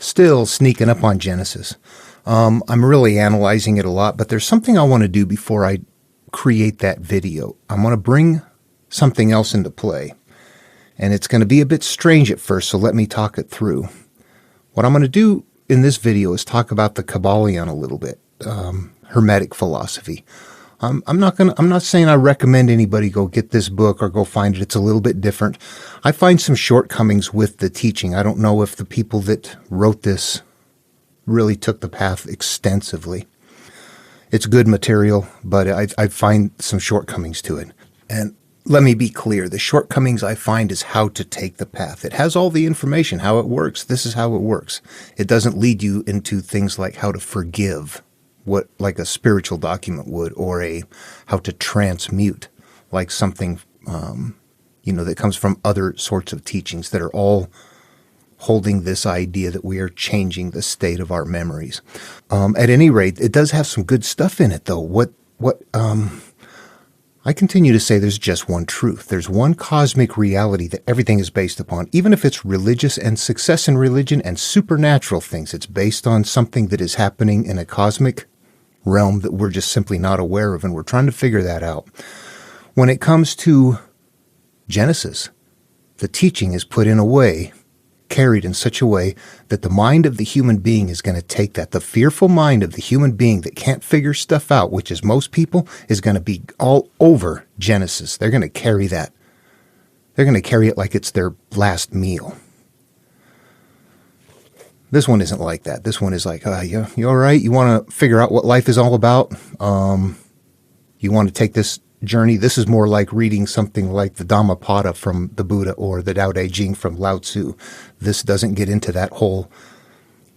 still sneaking up on Genesis. I'm really analyzing it a lot, but there's something I want to do before I create that video. I want to bring something else into play, and it's going to be a bit strange at first, so let me talk it through. What I'm going to do in this video is talk about the Kybalion a little bit, Hermetic philosophy. I'm not saying I recommend anybody go get this book or go find it. It's a little bit different. I find some shortcomings with the teaching. I don't know if the people that wrote this really took the path extensively. It's good material, but I find some shortcomings to it. And let me be clear, the shortcomings I find is how to take the path. It has all the information, how it works. This is how it works. It doesn't lead you into things like how to forgive, what like a spiritual document would, or how to transmute, like something that comes from other sorts of teachings that are all holding this idea that we are changing the state of our memories. At any rate, it does have some good stuff in it, though. I continue to say there's just one truth. There's one cosmic reality that everything is based upon. Even if it's religious and success in religion and supernatural things, it's based on something that is happening in a cosmic realm that we're just simply not aware of, and we're trying to figure that out. When it comes to Genesis, the teaching is put in a way, carried in such a way that the mind of the human being is going to take that. The fearful mind of the human being that can't figure stuff out, which is most people, is going to be all over Genesis. They're going to carry that. They're going to carry it like it's their last meal. This one isn't like that. This one is like, you all right? You want to figure out what life is all about? You want to take this journey? This is more like reading something like the Dhammapada from the Buddha or the Tao Te Ching from Lao Tzu. This doesn't get into that whole,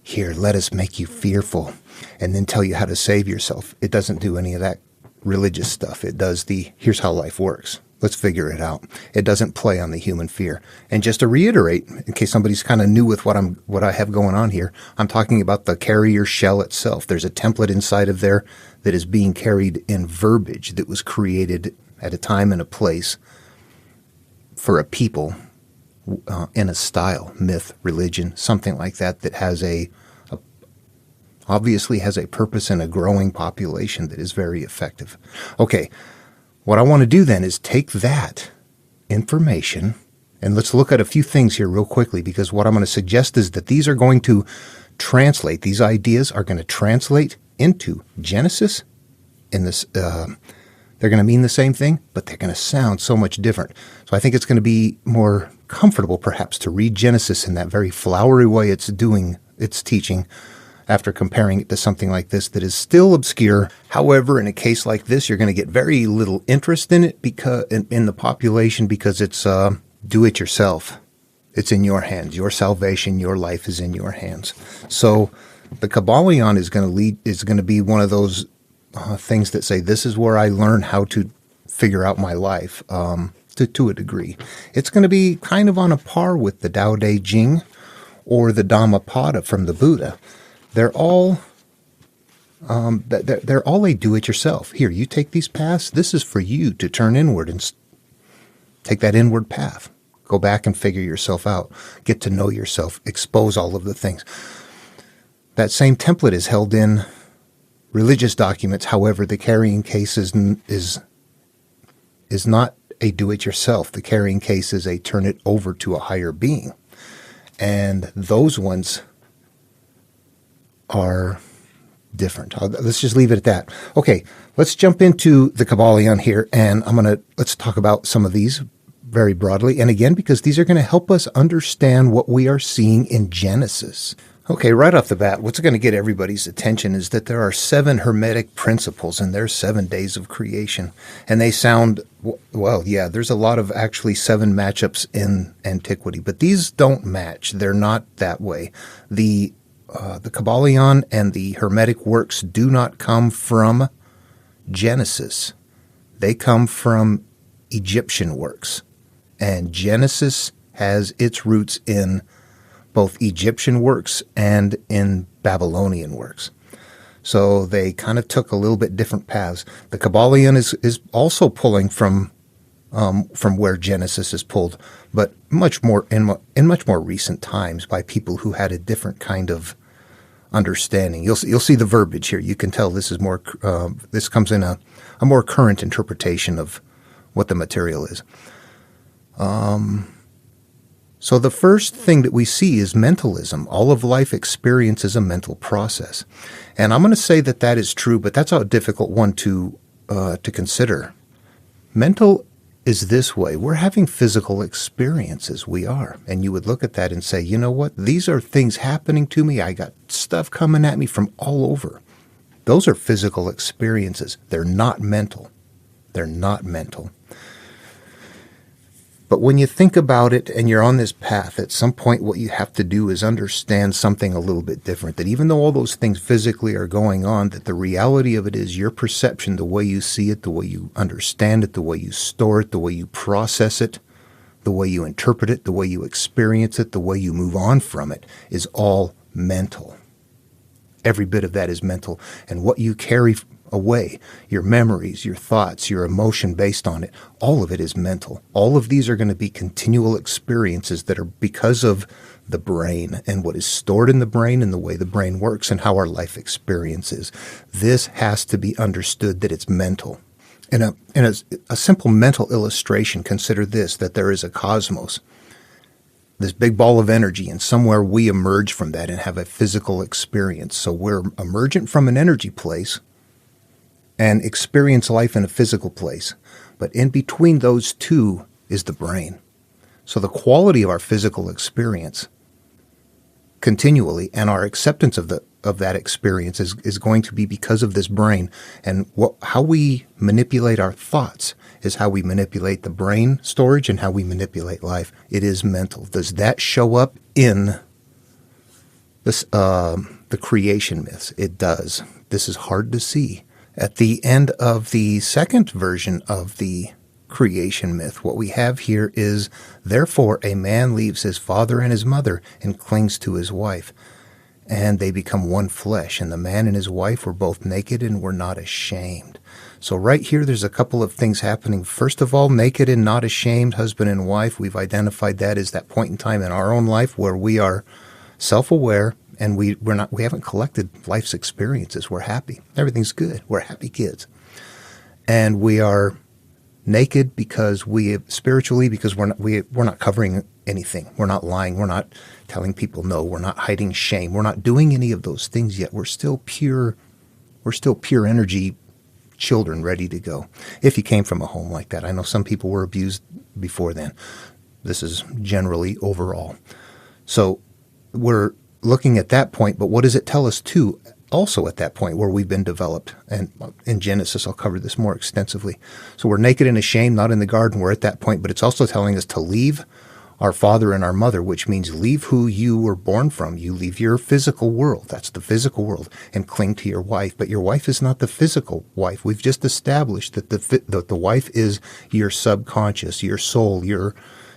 here, let us make you fearful and then tell you how to save yourself. It doesn't do any of that religious stuff. It does here's how life works. Let's figure it out. It doesn't play on the human fear. And just to reiterate, in case somebody's kind of new with what I have going on here, I'm talking about the carrier shell itself. There's a template inside of there that is being carried in verbiage that was created at a time and a place for a people in a style, myth, religion, something like that has obviously has a purpose and a growing population that is very effective. Okay. What I want to do then is take that information, and let's look at a few things here real quickly, because what I'm going to suggest is that these are going to translate, these ideas are going to translate into Genesis in this, they're going to mean the same thing, but they're going to sound so much different. So I think it's going to be more comfortable perhaps to read Genesis in that very flowery way it's doing its teaching, after comparing it to something like this that is still obscure. However, in a case like this, you're going to get very little interest in it because in the population, because it's do it yourself. It's in your hands. Your salvation, your life is in your hands. So the Kybalion is going to be one of those things that say, this is where I learn how to figure out my life to a degree. It's going to be kind of on a par with the Tao Te Ching or the Dhammapada from the Buddha. They're all a do-it-yourself. Here, you take these paths. This is for you to turn inward and take that inward path. Go back and figure yourself out. Get to know yourself. Expose all of the things. That same template is held in religious documents. However, the carrying case is not a do-it-yourself. The carrying case is a turn it over to a higher being. And those ones are different. Let's just leave it at that. Okay, let's jump into the Kybalion here, and let's talk about some of these very broadly. And again, because these are going to help us understand what we are seeing in Genesis. Okay, right off the bat, what's going to get everybody's attention is that there are 7 Hermetic principles, and there's 7 days of creation. And they sound, well, yeah, there's a lot of actually 7 matchups in antiquity, but these don't match. They're not that way. The Kybalion and the Hermetic works do not come from Genesis. They come from Egyptian works. And Genesis has its roots in both Egyptian works and in Babylonian works. So they kind of took a little bit different paths. The Kybalion is also pulling from from where Genesis is pulled, but much more in much more recent times by people who had a different kind of understanding. You'll see the verbiage here. You can tell this is more. This comes in a more current interpretation of what the material is. So the first thing that we see is mentalism. All of life experience is a mental process, and I'm going to say that that is true, but that's a difficult one to consider. Mental is this way. We're having physical experiences. We are. And you would look at that and say, you know what? These are things happening to me. I got stuff coming at me from all over. Those are physical experiences. They're not mental. They're not mental. But when you think about it and you're on this path, at some point what you have to do is understand something a little bit different. That even though all those things physically are going on, that the reality of it is your perception, the way you see it, the way you understand it, the way you store it, the way you process it, the way you interpret it, the way you experience it, the way you move on from it is all mental. Every bit of that is mental. And what you carry away, your memories, your thoughts, your emotion based on it, all of it is mental. All of these are going to be continual experiences that are because of the brain and what is stored in the brain and the way the brain works and how our life experiences. This has to be understood that it's mental. In a simple mental illustration, consider this, that there is a cosmos, this big ball of energy, and somewhere we emerge from that and have a physical experience. So we're emergent from an energy place and experience life in a physical place. But in between those two is the brain. So the quality of our physical experience continually and our acceptance of that experience is going to be because of this brain. And how we manipulate our thoughts is how we manipulate the brain storage and how we manipulate life. It is mental. Does that show up in this, the creation myths? It does. This is hard to see. At the end of the second version of the creation myth, what we have here is, therefore a man leaves his father and his mother and clings to his wife, and they become one flesh. And the man and his wife were both naked and were not ashamed. So right here, there's a couple of things happening. First of all, naked and not ashamed, husband and wife. We've identified that as that point in time in our own life where we are self-aware. And we haven't collected life's experiences. We're happy. Everything's good. We're happy kids. And we are naked because spiritually, because we're not covering anything. We're not lying. We're not telling people no. We're not hiding shame. We're not doing any of those things yet. We're still pure energy children ready to go. If you came from a home like that. I know some people were abused before then. This is generally overall. So we're looking at that point, but what does it tell us too, also at that point where we've been developed? And in Genesis, I'll cover this more extensively. So we're naked and ashamed, not in the garden, we're at that point, but it's also telling us to leave our father and our mother, which means leave who you were born from. You leave your physical world, that's the physical world, and cling to your wife. But your wife is not the physical wife. We've just established that the wife is your subconscious, your soul, your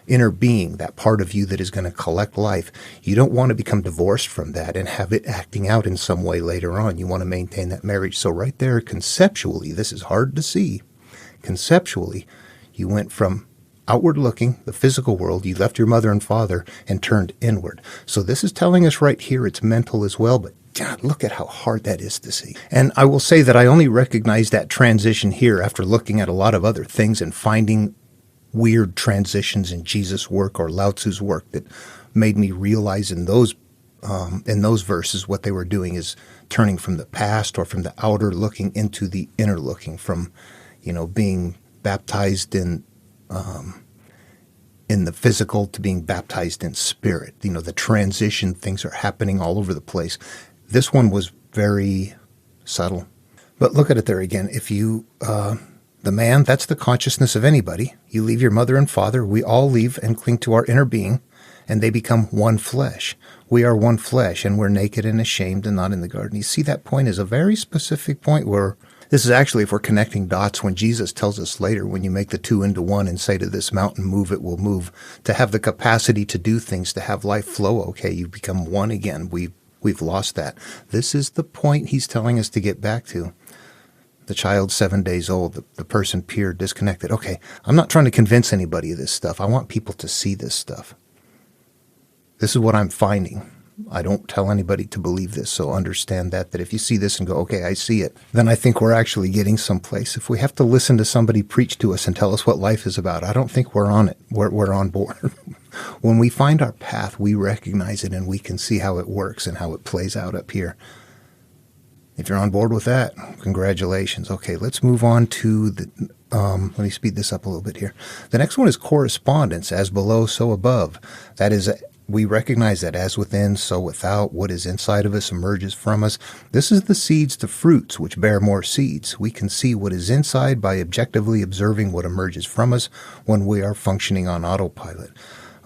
inner being, that part of you that is going to collect life. You don't want to become divorced from that and have it acting out in some way later on. You want to maintain that marriage. So right there, conceptually, this is hard to see. Conceptually, you went from outward looking, the physical world, you left your mother and father and turned inward. So this is telling us right here it's mental as well, but God, look at how hard that is to see. And I will say that I only recognize that transition here after looking at a lot of other things and finding weird transitions in Jesus' work or Lao Tzu's work that made me realize in those verses what they were doing is turning from the past or from the outer looking into the inner looking, from being baptized in the physical to being baptized in spirit. The transition, things are happening all over the place. This one was very subtle. But look at it there again. If you the man, that's the consciousness of anybody. You leave your mother and father. We all leave and cling to our inner being, and they become one flesh. We are one flesh, and we're naked and ashamed and not in the garden. You see, that point is a very specific point where this is actually, if we're connecting dots, when Jesus tells us later, when you make the two into one and say to this mountain, move, it will move, to have the capacity to do things, to have life flow, okay, you become one again. We've lost that. This is the point he's telling us to get back to. The child's 7 days old. The person peered, disconnected. Okay, I'm not trying to convince anybody of this stuff. I want people to see this stuff. This is what I'm finding. I don't tell anybody to believe this, so understand that if you see this and go, okay, I see it, then I think we're actually getting someplace. If we have to listen to somebody preach to us and tell us what life is about, I don't think we're on it. We're on board. When we find our path, we recognize it and we can see how it works and how it plays out up here. If you're on board with that, congratulations. Okay, let's move on to the, let me speed this up a little bit here. The next one is correspondence, as below, so above. That is, we recognize that as within, so without. What is inside of us emerges from us. This is the seeds to fruits, which bear more seeds. We can see what is inside by objectively observing what emerges from us when we are functioning on autopilot.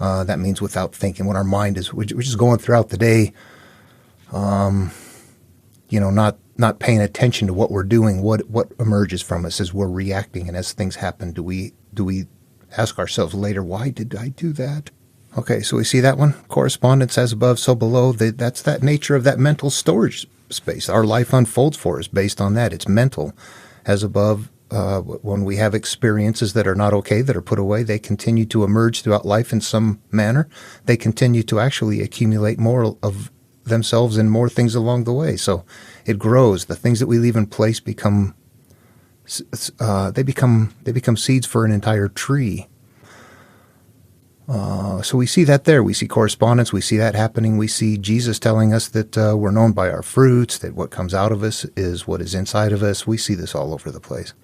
That means without thinking. When our mind is, we're just going throughout the day, not paying attention to what we're doing, what emerges from us as we're reacting, and as things happen, do we ask ourselves later, why did I do that? Okay, so we see that one. Correspondence, as above, so below. That's that nature of that mental storage space. Our life unfolds for us based on that. It's mental. As above, when we have experiences that are not okay, that are put away, they continue to emerge throughout life in some manner. They continue to actually accumulate more of themselves and more things along the way. So it grows. The things that we leave in place become seeds for an entire tree. So we see that there. We see correspondence. We see that happening. We see Jesus telling us that we're known by our fruits, that what comes out of us is what is inside of us. We see this all over the place.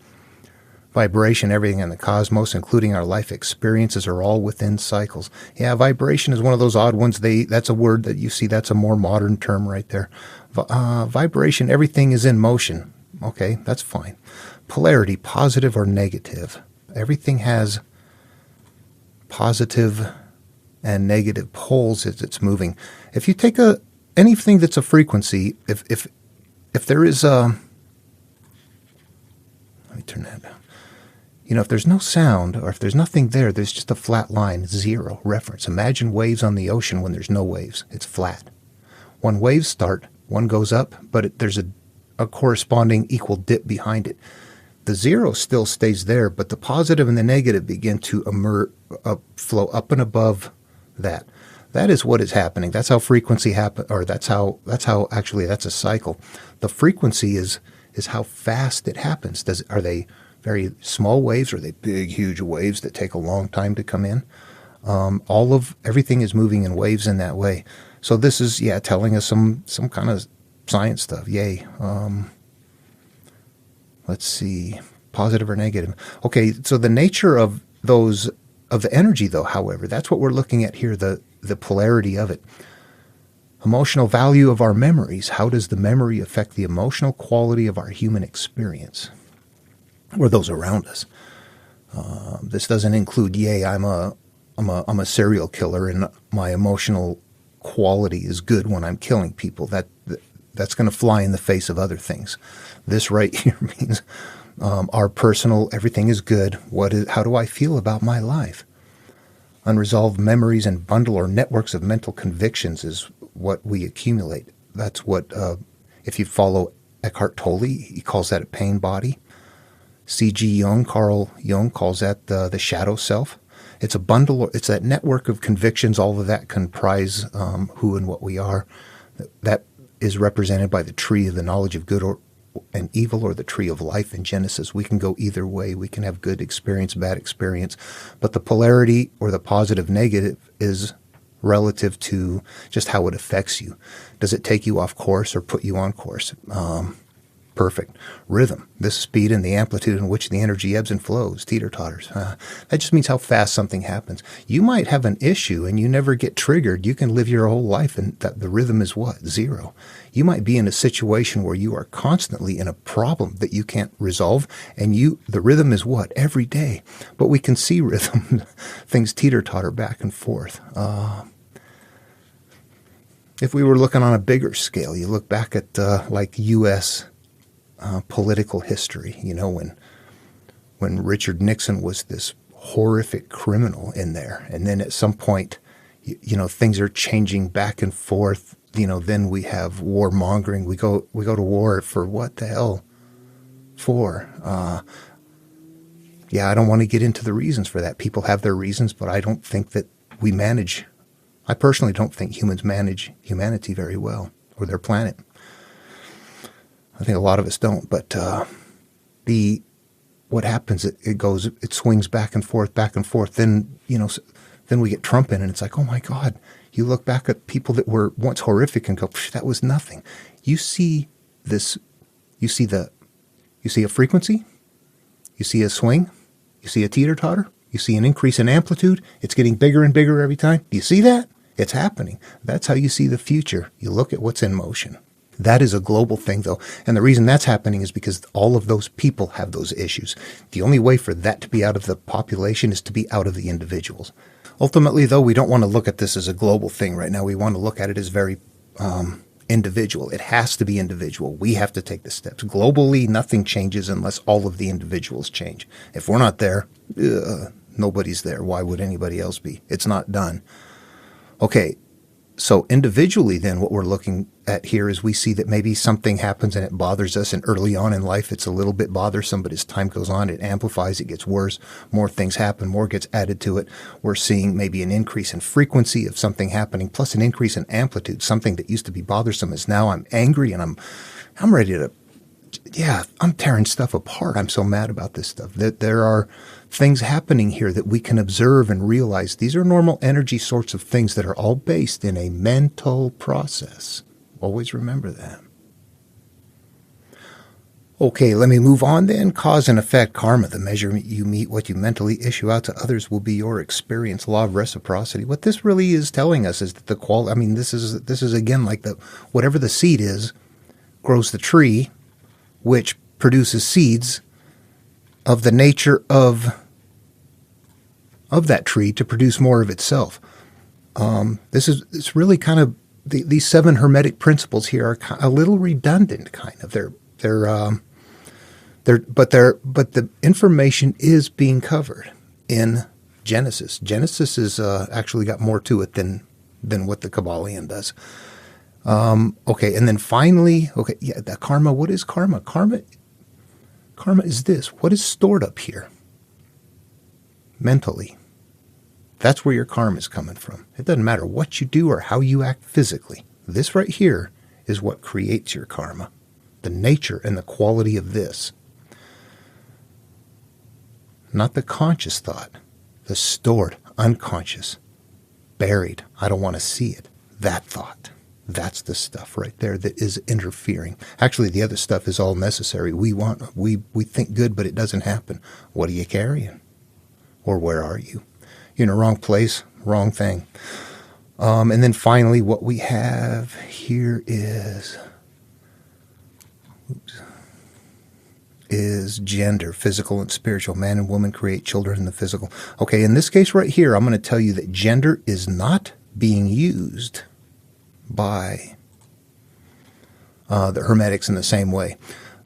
Vibration, everything in the cosmos, including our life experiences, are all within cycles. Yeah, vibration is one of those odd ones. That's a word that you see. That's a more modern term right there. Vibration, everything is in motion. Okay, that's fine. Polarity, positive or negative. Everything has positive and negative poles as it's moving. If you take anything that's a frequency, if there is let me turn that down. If there's no sound or if there's nothing there, there's just a flat line, zero reference. Imagine waves on the ocean when there's no waves. It's flat. When waves start, one goes up, but there's a corresponding equal dip behind it. The zero still stays there, but the positive and the negative begin to flow up and above that. That is what is happening. That's how frequency happen, or that's how actually that's a cycle. The frequency is how fast it happens. Are they very small waves, or are they big, huge waves that take a long time to come in? Everything is moving in waves in that way. So this is, telling us some kind of science stuff. Yay. Let's see, positive or negative. Okay, so the nature of the energy, though, however, that's what we're looking at here, the polarity of it. Emotional value of our memories. How does the memory affect the emotional quality of our human experience, or those around us? This doesn't include, I'm a serial killer and my emotional quality is good when I'm killing people. That's going to fly in the face of other things. This right here means our personal, everything is good. How do I feel about my life? Unresolved memories and bundle or networks of mental convictions is what we accumulate. That's what, if you follow Eckhart Tolle, he calls that a pain body. Carl Jung calls that the shadow self. It's a bundle, it's that network of convictions, all of that comprise who and what we are. That is represented by the tree of the knowledge of good and evil, or the tree of life in Genesis. We can go either way. We can have good experience, bad experience. But the polarity, or the positive negative, is relative to just how it affects you. Does it take you off course or put you on course? Perfect. Rhythm, the speed and the amplitude in which the energy ebbs and flows, teeter-totters. That just means how fast something happens. You might have an issue and you never get triggered. You can live your whole life and the rhythm is what? Zero. You might be in a situation where you are constantly in a problem that you can't resolve, and the rhythm is what? Every day. But we can see rhythm. Things teeter-totter back and forth. If we were looking on a bigger scale, you look back at like U.S. Political history, when Richard Nixon was this horrific criminal in there, and then at some point, things are changing back and forth. Then we have warmongering. We go to war for what the hell? for. Yeah, I don't want to get into the reasons for that. People have their reasons, but I don't think that I personally don't think humans manage humanity very well, or their planet. I think a lot of us don't, but what happens, it swings back and forth, then, then we get Trump in, and it's like, oh my God, you look back at people that were once horrific and go, that was nothing. You see this, you see a frequency, you see a swing, you see a teeter-totter, you see an increase in amplitude, it's getting bigger and bigger every time. Do you see that? It's happening. That's how you see the future. You look at what's in motion. That is a global thing, though. And the reason that's happening is because all of those people have those issues. The only way for that to be out of the population is to be out of the individuals. Ultimately, though, we don't want to look at this as a global thing right now. We want to look at it as very individual. It has to be individual. We have to take the steps. Globally, nothing changes unless all of the individuals change. If we're not there, nobody's there. Why would anybody else be? It's not done. Okay. So individually, then, what we're looking at here is we see that maybe something happens and it bothers us, and early on in life it's a little bit bothersome, but as time goes on it amplifies, it gets worse, more things happen, more gets added to it. We're seeing maybe an increase in frequency of something happening, plus an increase in amplitude. Something that used to be bothersome is now I'm angry and I'm ready to, I'm tearing stuff apart. I'm so mad about this stuff. That there are things happening here that we can observe and realize these are normal energy sorts of things that are all based in a mental process. Always remember that. Okay, let me move on then. Cause and effect, karma. The measure you meet, what you mentally issue out to others will be your experience. Law of reciprocity. What this really is telling us is that the quality, this is again like whatever the seed is, grows the tree, which produces seeds of the nature of that tree to produce more of itself. It's really kind of these 7 Hermetic principles here are a little redundant, kind of. But the information is being covered in Genesis. Genesis is actually got more to it than what the Kybalion does. Okay, and then finally, the karma. What is karma? Karma is this. What is stored up here? Mentally. That's where your karma is coming from. It doesn't matter what you do or how you act physically. This right here is what creates your karma. The nature and the quality of this. Not the conscious thought. The stored, unconscious, buried. I don't want to see it. That thought. That's the stuff right there that is interfering. Actually, the other stuff is all necessary. We think good, but it doesn't happen. What are you carrying? Or where are you? You're in the wrong place, wrong thing. And then finally, what we have here is gender, physical and spiritual. Man and woman create children in the physical. Okay, in this case right here, I'm going to tell you that gender is not being used by the Hermetics in the same way.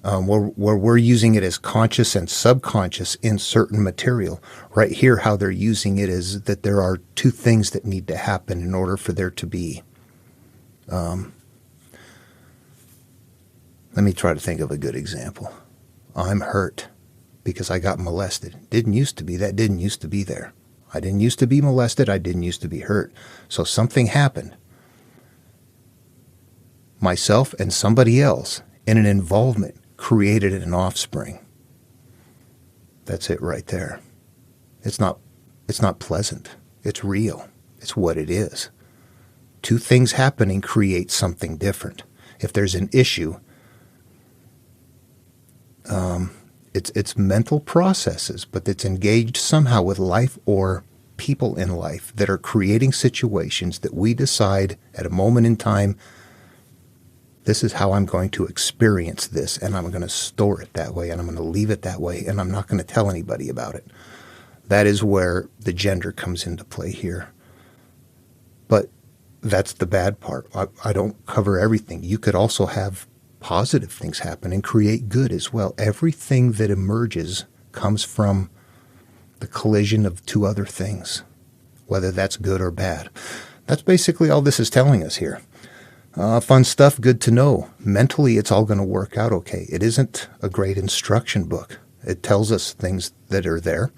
Where we're using it as conscious and subconscious in certain material. Right here, how they're using it is that there are 2 things that need to happen in order for there to be. Let me try to think of a good example. I'm hurt because I got molested. Didn't used to be. That didn't used to be there. I didn't used to be molested. I didn't used to be hurt. So something happened. Myself and somebody else in an involvement created an offspring. That's it right there. It's not pleasant. It's real. It's what it is. 2 things happening create something different. If there's an issue, it's mental processes, but it's engaged somehow with life or people in life that are creating situations that we decide at a moment in time, this is how I'm going to experience this, and I'm going to store it that way, and I'm going to leave it that way, and I'm not going to tell anybody about it. That is where the gender comes into play here. But that's the bad part. I don't cover everything. You could also have positive things happen and create good as well. Everything that emerges comes from the collision of 2 other things, whether that's good or bad. That's basically all this is telling us here. Fun stuff, good to know. Mentally, it's all going to work out okay. It isn't a great instruction book. It tells us things that are there.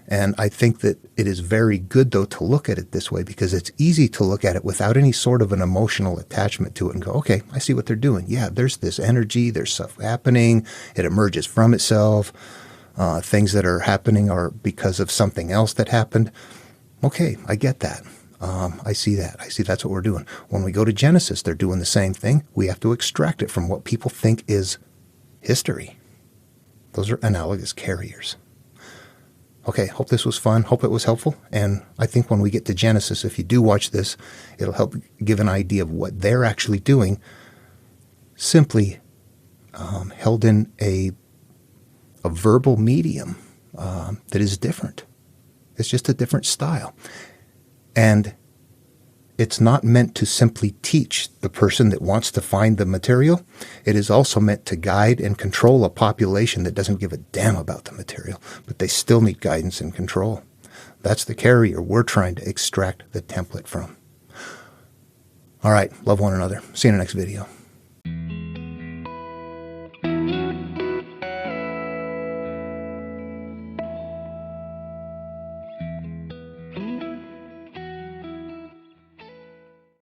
And I think that it is very good, though, to look at it this way, because it's easy to look at it without any sort of an emotional attachment to it and go, okay, I see what they're doing. Yeah, there's this energy, there's stuff happening, it emerges from itself. Things that are happening are because of something else that happened. Okay, I get that. I see that. I see that's what we're doing. When we go to Genesis, they're doing the same thing. We have to extract it from what people think is history. Those are analogous carriers. Okay, hope this was fun. Hope it was helpful. And I think when we get to Genesis, if you do watch this, it'll help give an idea of what they're actually doing, simply held in a verbal medium that is different. It's just a different style. And it's not meant to simply teach the person that wants to find the material. It is also meant to guide and control a population that doesn't give a damn about the material, but they still need guidance and control. That's the carrier we're trying to extract the template from. All right, love one another. See you in the next video.